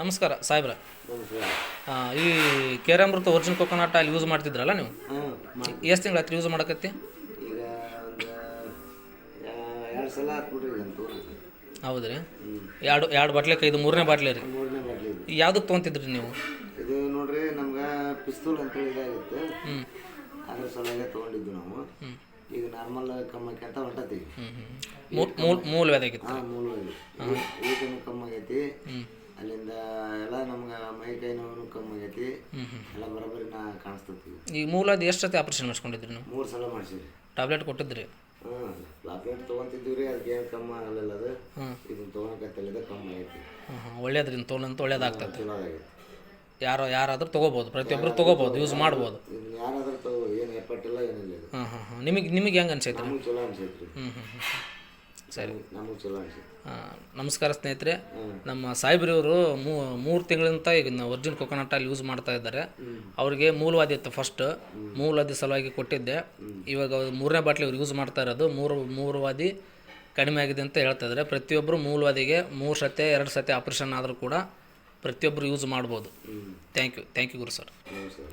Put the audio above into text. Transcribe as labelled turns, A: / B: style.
A: ನಮಸ್ಕಾರ ಸಾಹೇಬ್ರ. ಈ ಕೇರಾಮೃತ ಒರಿಜಿನಲ್ ಕೊಕೊನಟ್ ಅಲ್ಲಿ ಯೂಸ್ ಮಾಡ್ತಿದ್ರಲ್ಲ ನೀವು? ಎಷ್ಟು ತಿಂಗಳು ಹತ್ತು ಯೂಸ್ ಮಾಡಕತ್ತಿ?
B: ಈಗ ಒಂದು 2 ಸಲ ಹಾಕ್ಬಿಟ್ರಿ ಅಂತ.
A: ಹೌದು ರೀ. ಎರಡು ಬಾಟ್ಲಿಗೆ ಇದು ಮೂರನೇ ಬಾಟ್ಲಿ ರೀ.
B: ಮೂರನೇ ಬಾಟ್ಲಿ ಇದು.
A: ಯಾವುದಕ್ಕೆ ತೊಗೊಂತಿದ್ರಿ ನೀವು?
B: ಇದು ನೋಡ್ರಿ ನಮ್ಗೆ ಪಿಸ್ತೂಲ್ ಅಂತೇಳಿ ಇದಾಗಿತ್ತು. ಅದ್ರ ಸಲುವಾಗಿ ತೊಗೊಂಡಿದ್ದು ನಾವು. ಈಗ ನಾರ್ಮಲ್ ಕಮ್ಮಕ್ಕೆ ಅಂತ ಹೊಂಟತಿ.
A: ಮೂಲವೇದಾಗಿತ್ತು.
B: ಮೂಲವಾಗಿ ಊಟನೂ ಕಮ್ಮಾಗೈತಿ. ಅಲ್ಲಿಂದ ಎಲ್ಲ ನಮ್ಗೆ ಮೈ ಕೈ ನೋವು ಕಮ್ಮಾಗೈತಿ. ಎಲ್ಲ ಬರೋಬ್ಬರಿ ಕಾಣಿಸ್ತತಿ.
A: ಈಗ ಮೂಲದ ಎಷ್ಟು ಸತಿ ಆಪ್ರೇಷನ್ ಮಾಡಿಸ್ಕೊಂಡಿದ್ರಿ ನೀವು?
B: 3 ಸಲ ಮಾಡಿಸಿರಿ.
A: ಟ್ಯಾಬ್ಲೆಟ್ ಕೊಟ್ಟಿದ್ರಿ?
B: ಟ್ಯಾಬ್ಲೆಟ್ ತೊಗೊಂತಿದ್ವಿ ರೀ. ಅದಕ್ಕೆ ಏನು ಕಮ್ಮಿ ಆಗಲಿಲ್ಲ. ಅದು ಇದನ್ನು ತೊಗೊಳಕತ್ತಲ್ಲ ಕಮ್ಮಿ ಆಗೈತಿ.
A: ಒಳ್ಳೇದ್ರಿ. ಇದನ್ನು ತೊಗೊಳಂತ ಒಳ್ಳೇದಾಗ್ತದೆ.
B: ಚಲೋ ಆಗೈತಿ.
A: ಯಾರಾದರೂ ತೊಗೋಬೋದು, ಪ್ರತಿಯೊಬ್ಬರು ತೊಗೋಬೋದು, ಯೂಸ್ ಮಾಡ್ಬೋದು.
B: ಇದನ್ನ ಯಾರಾದ್ರೂ ತೊಗೋಬೋದು, ಏನು ಎಫರ್ಟಿಲ್ಲ ಏನಿಲ್ಲ ಇದು.
A: ನಿಮಗೆ ಹೆಂಗೆ ಅನ್ಸೈತೆ?
B: ನಮಗೆ ಚಲೋ ಅನ್ಸೈತೆ ರೀ.
A: ಸರಿ,
B: ನಮಗೆ ಚಲೋ ಅನ್ಸೈತೆ.
A: ನಮಸ್ಕಾರ ಸ್ನೇಹಿತರೆ. ನಮ್ಮ ಸಾಹೇಬ್ರವರು 3 ತಿಂಗಳಿಂದ ಈಗ ಒರಿಜಿನಲ್ ಕೊಕೊನಟ್ ಆಯಿಲ್ ಯೂಸ್ ಮಾಡ್ತಾ ಇದ್ದಾರೆ. ಅವ್ರಿಗೆ ಮೂಲವಾದಿ ಇತ್ತು ಫಸ್ಟ್. ಮೂಲವಾದಿ ಸಲುವಾಗಿ ಕೊಟ್ಟಿದ್ದೆ. ಇವಾಗ 3ನೇ ಬಾಟ್ಲಿ ಅವ್ರು ಯೂಸ್ ಮಾಡ್ತಾ ಇರೋದು. ಮೂಲವಾದಿ ಕಡಿಮೆ ಆಗಿದೆ ಅಂತ ಹೇಳ್ತಾ ಇದ್ದಾರೆ. ಪ್ರತಿಯೊಬ್ಬರು ಮೂಲವಾದಿಗೆ 3 ಸತಿ 2 ಸತಿ ಆಪ್ರೇಷನ್ ಆದರೂ ಕೂಡ ಪ್ರತಿಯೊಬ್ಬರು ಯೂಸ್ ಮಾಡ್ಬೋದು. Thank you Guru sir.
B: ನಮಸ್ಕಾರ.